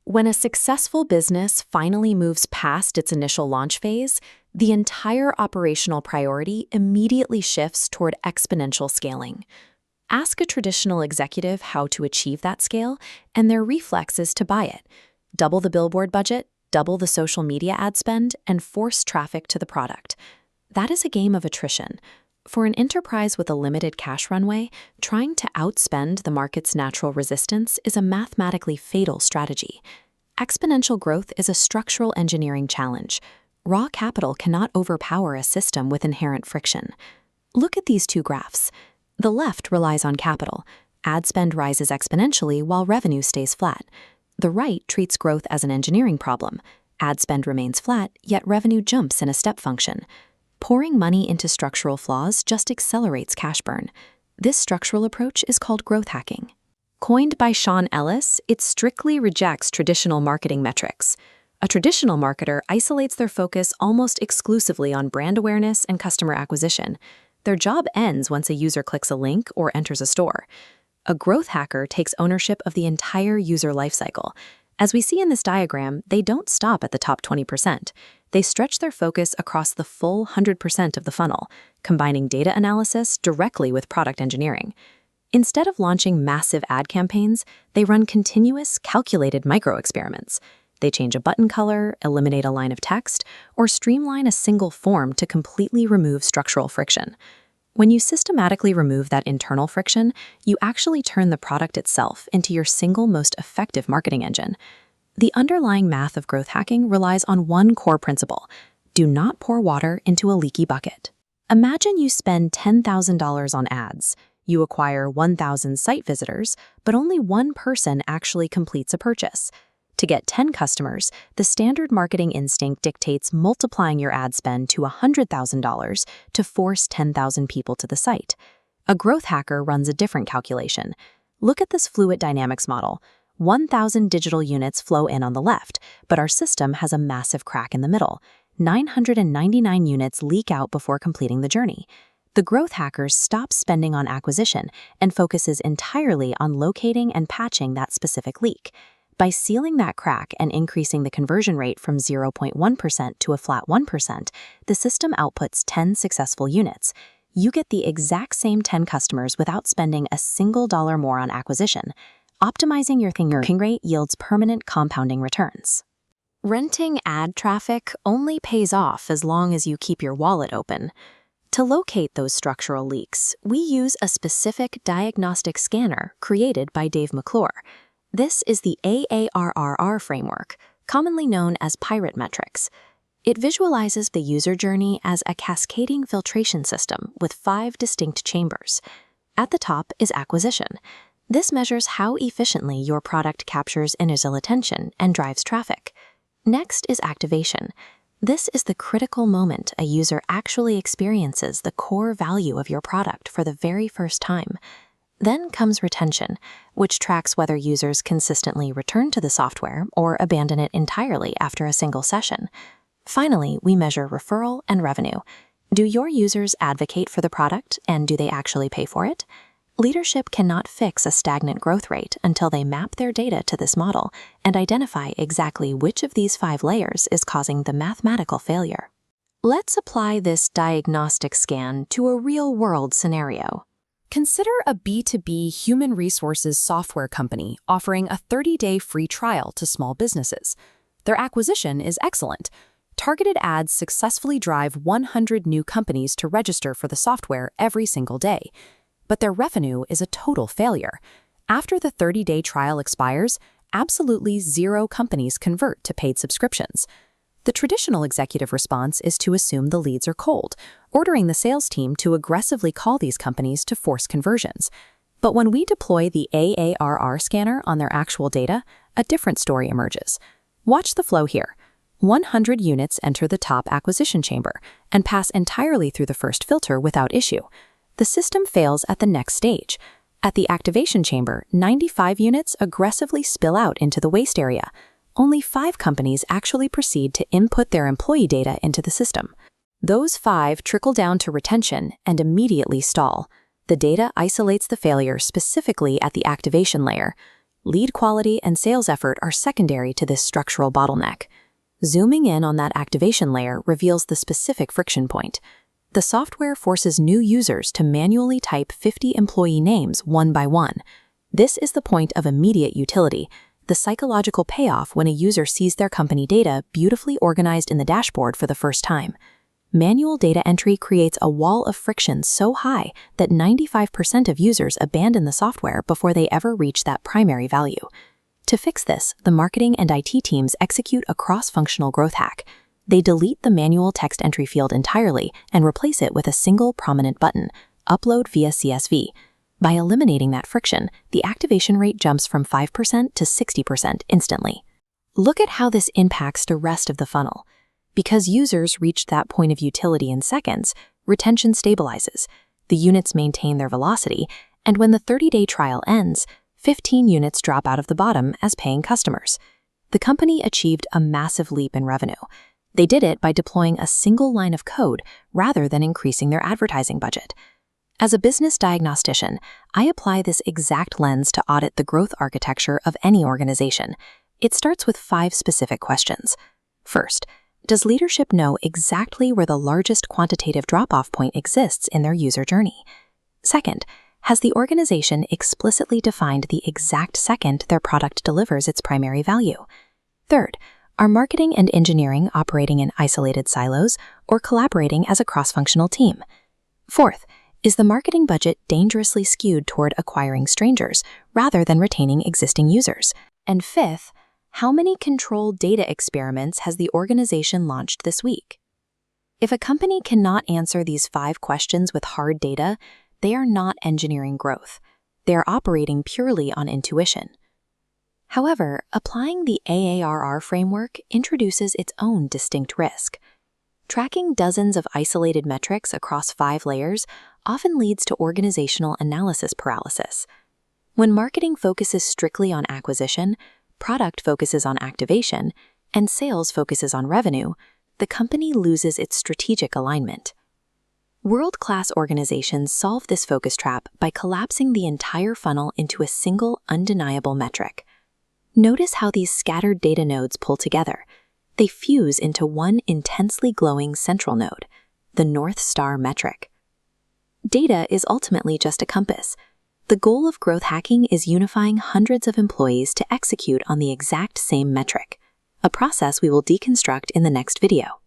When a successful business finally moves past its initial launch phase, the entire operational priority immediately shifts toward exponential scaling. Ask a traditional executive how to achieve that scale, and their reflex is to buy it. Double the billboard budget, double the social media ad spend, and force traffic to the product. That is a game of attrition. For an enterprise with a limited cash runway, trying to outspend the market's natural resistance is a mathematically fatal strategy. Exponential growth is a structural engineering challenge. Raw capital cannot overpower a system with inherent friction. Look at these two graphs. The left relies on capital. Ad spend rises exponentially while revenue stays flat. The right treats growth as an engineering problem. Ad spend remains flat, yet revenue jumps in a step function. Pouring money into structural flaws just accelerates cash burn. This structural approach is called growth hacking. Coined by Sean Ellis, it strictly rejects traditional marketing metrics. A traditional marketer isolates their focus almost exclusively on brand awareness and customer acquisition. Their job ends once a user clicks a link or enters a store. A growth hacker takes ownership of the entire user lifecycle. As we see in this diagram, they don't stop at the top 20%. They stretch their focus across the full 100% of the funnel, combining data analysis directly with product engineering. Instead of launching massive ad campaigns, they run continuous, calculated micro-experiments. They change a button color, eliminate a line of text, or streamline a single form to completely remove structural friction. When you systematically remove that internal friction, you actually turn the product itself into your single most effective marketing engine. The underlying math of growth hacking relies on one core principle: do not pour water into a leaky bucket. Imagine you spend $10,000 on ads. You acquire 1,000 site visitors, but only one person actually completes a purchase. To get 10 customers, the standard marketing instinct dictates multiplying your ad spend to $100,000 to force 10,000 people to the site. A growth hacker runs a different calculation. Look at this fluid dynamics model. 1,000 digital units flow in on the left, but our system has a massive crack in the middle. 999 units leak out before completing the journey. The growth hackers stop spending on acquisition and focuses entirely on locating and patching that specific leak. By sealing that crack and increasing the conversion rate from 0.1% to a flat 1%, the system outputs 10 successful units. You get the exact same 10 customers without spending a single dollar more on acquisition. Optimizing your conversion rate yields permanent compounding returns. Renting ad traffic only pays off as long as you keep your wallet open. To locate those structural leaks, we use a specific diagnostic scanner created by Dave McClure. This is the AARRR framework, commonly known as pirate metrics. It visualizes the user journey as a cascading filtration system with 5 distinct chambers. At the top is acquisition. This measures how efficiently your product captures initial attention and drives traffic. Next is activation. This is the critical moment a user actually experiences the core value of your product for the very first time. Then comes retention, which tracks whether users consistently return to the software or abandon it entirely after a single session. Finally, we measure referral and revenue. Do your users advocate for the product, and do they actually pay for it? Leadership cannot fix a stagnant growth rate until they map their data to this model and identify exactly which of these 5 layers is causing the mathematical failure. Let's apply this diagnostic scan to a real-world scenario. Consider a B2B human resources software company offering a 30-day free trial to small businesses. Their acquisition is excellent. Targeted ads successfully drive 100 new companies to register for the software every single day. But their revenue is a total failure. After the 30-day trial expires, absolutely 0 companies convert to paid subscriptions. The traditional executive response is to assume the leads are cold, ordering the sales team to aggressively call these companies to force conversions. But when we deploy the AARR scanner on their actual data, a different story emerges. Watch the flow here. 100 units enter the top acquisition chamber and pass entirely through the first filter without issue. The system fails at the next stage. At the activation chamber, 95 units aggressively spill out into the waste area. Only 5 companies actually proceed to input their employee data into the system. Those 5 trickle down to retention and immediately stall. The data isolates the failure specifically at the activation layer. Lead quality and sales effort are secondary to this structural bottleneck. Zooming in on that activation layer reveals the specific friction point. The software forces new users to manually type 50 employee names one by one. This is the point of immediate utility, the psychological payoff when a user sees their company data beautifully organized in the dashboard for the first time. Manual data entry creates a wall of friction so high that 95% of users abandon the software before they ever reach that primary value. To fix this, the marketing and IT teams execute a cross-functional growth hack. They delete the manual text entry field entirely and replace it with a single prominent button, Upload via CSV. By eliminating that friction, the activation rate jumps from 5% to 60% instantly. Look at how this impacts the rest of the funnel. Because users reach that point of utility in seconds, retention stabilizes, the units maintain their velocity, and when the 30-day trial ends, 15 units drop out of the bottom as paying customers. The company achieved a massive leap in revenue. They did it by deploying a single line of code rather than increasing their advertising budget. As a business diagnostician, I apply this exact lens to audit the growth architecture of any organization. It starts with 5 specific questions. First, does leadership know exactly where the largest quantitative drop-off point exists in their user journey? Second, has the organization explicitly defined the exact second their product delivers its primary value? Third, are marketing and engineering operating in isolated silos or collaborating as a cross-functional team? Fourth, is the marketing budget dangerously skewed toward acquiring strangers rather than retaining existing users? And fifth, how many controlled data experiments has the organization launched this week? If a company cannot answer these 5 questions with hard data, they are not engineering growth. They are operating purely on intuition. However, applying the AARR framework introduces its own distinct risk. Tracking dozens of isolated metrics across 5 layers often leads to organizational analysis paralysis. When marketing focuses strictly on acquisition, product focuses on activation, and sales focuses on revenue, the company loses its strategic alignment. World-class organizations solve this focus trap by collapsing the entire funnel into a single, undeniable metric. Notice how these scattered data nodes pull together. They fuse into one intensely glowing central node, the North Star metric. Data is ultimately just a compass. The goal of growth hacking is unifying hundreds of employees to execute on the exact same metric, a process we will deconstruct in the next video.